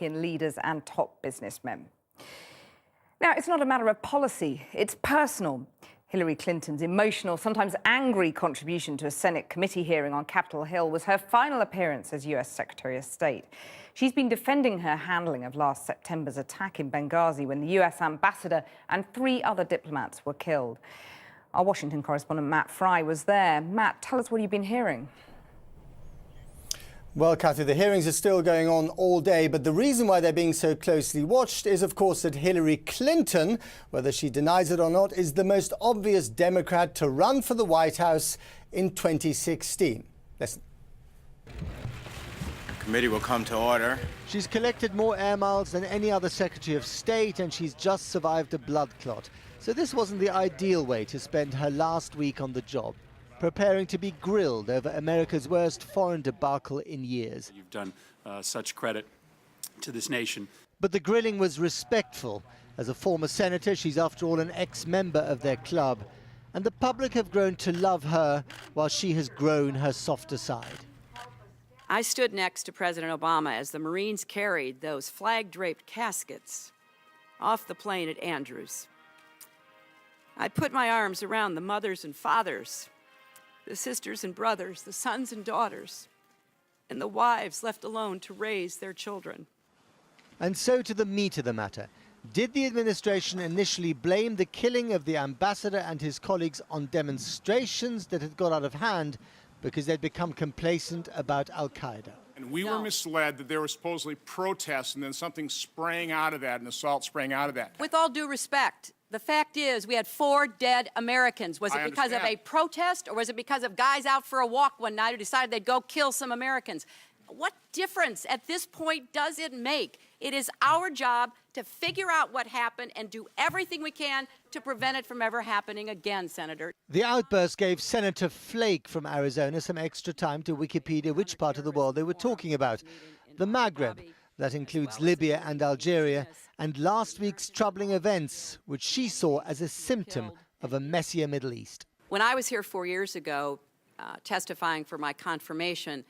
leaders and top businessmen. Now, it's not a matter of policy, it's personal. Hillary Clinton's emotional, sometimes angry contribution to a Senate committee hearing on Capitol Hill was her final appearance as US Secretary of State. She's been defending her handling of last September's attack in Benghazi when the US ambassador and 3 other diplomats were killed. Our Washington correspondent Matt Frei was there. Matt, tell us what you've been hearing. Well, Kathy, the hearings are still going on all day, but the reason why they're being so closely watched is, of course, that Hillary Clinton, whether she denies it or not, is the most obvious Democrat to run for the White House in 2016. Listen. The committee will come to order. She's collected more air miles than any other Secretary of State, and she's just survived a blood clot. So this wasn't the ideal way to spend her last week on the job, preparing to be grilled over America's worst foreign debacle in years. You've done such credit to this nation. But the grilling was respectful. As a former senator, she's after all an ex-member of their club. And the public have grown to love her while she has grown her softer side. I stood next to President Obama as the Marines carried those flag-draped caskets off the plane at Andrews. I put my arms around the mothers and fathers, the sisters and brothers, the sons and daughters, and the wives left alone to raise their children. And so to the meat of the matter. Did the administration initially blame the killing of the ambassador and his colleagues on demonstrations that had got out of hand because they'd become complacent about al-Qaeda? And we were misled that there were supposedly protests and then something sprang out of that, an assault sprang out of that. With all due respect, the fact is we had 4 dead Americans. Was it because of a protest, or was it because of guys out for a walk one night who decided they'd go kill some Americans? What difference at this point does it make? It is our job to figure out what happened and do everything we can to prevent it from ever happening again, Senator. The outburst gave Senator Flake from Arizona some extra time to Wikipedia which part of the world they were talking about. The Maghreb. That includes Libya and Algeria, and last week's troubling events, which she saw as a symptom of a messier Middle East. When I was here 4 years ago testifying for my confirmation,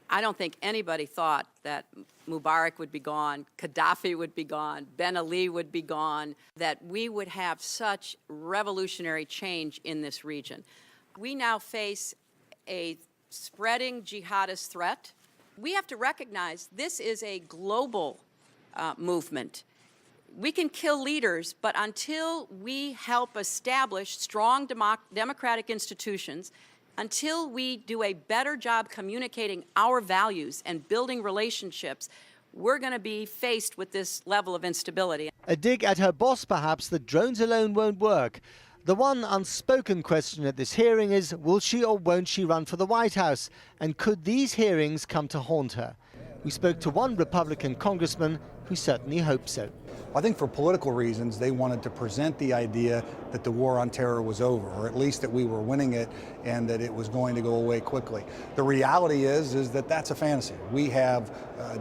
I don't think anybody thought that Mubarak would be gone, Gaddafi would be gone, Ben Ali would be gone, that we would have such revolutionary change in this region. We now face a spreading jihadist threat. We have to recognize this is a global movement. We can kill leaders, but until we help establish strong democratic institutions, until we do a better job communicating our values and building relationships, we're going to be faced with this level of instability. A dig at her boss, perhaps, that drones alone won't work. The one unspoken question at this hearing is, will she or won't she run for the White House? And could these hearings come to haunt her? We spoke to one Republican congressman who certainly hopes so. I think for political reasons, they wanted to present the idea that the war on terror was over, or at least that we were winning it and that it was going to go away quickly. The reality is that that's a fantasy. We have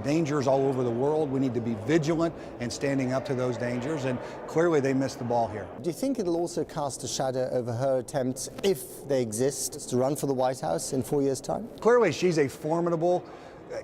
dangers all over the world. We need to be vigilant in standing up to those dangers, and clearly they missed the ball here. Do you think it'll also cast a shadow over her attempts, if they exist, to run for the White House in 4 years' time? Clearly she's a formidable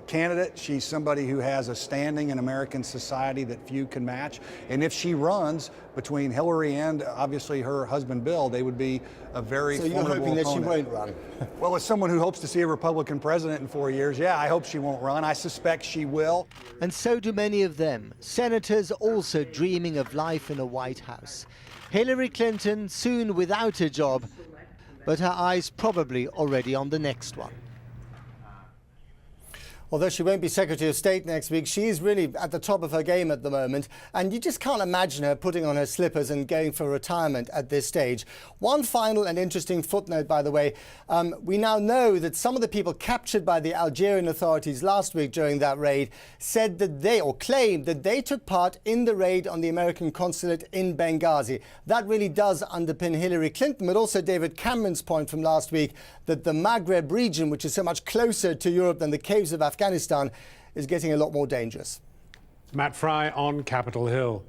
candidate. She's somebody who has a standing in American society that few can match. And if she runs between Hillary and obviously her husband Bill, they would be a very formidable opponent. So you're hoping that she won't run? Well, as someone who hopes to see a Republican president in 4 years, yeah, I hope she won't run. I suspect she will. And so do many of them, senators also dreaming of life in a White House. Hillary Clinton soon without a job, but her eyes probably already on the next one. Although she won't be Secretary of State next week, she is really at the top of her game at the moment. And you just can't imagine her putting on her slippers and going for retirement at this stage. One final and interesting footnote, by the way. We now know that some of the people captured by the Algerian authorities last week during that raid said that they, or claimed that they took part in the raid on the American consulate in Benghazi. That really does underpin Hillary Clinton, but also David Cameron's point from last week that the Maghreb region, which is so much closer to Europe than the caves of Afghanistan, is getting a lot more dangerous. Matt Frei on Capitol Hill.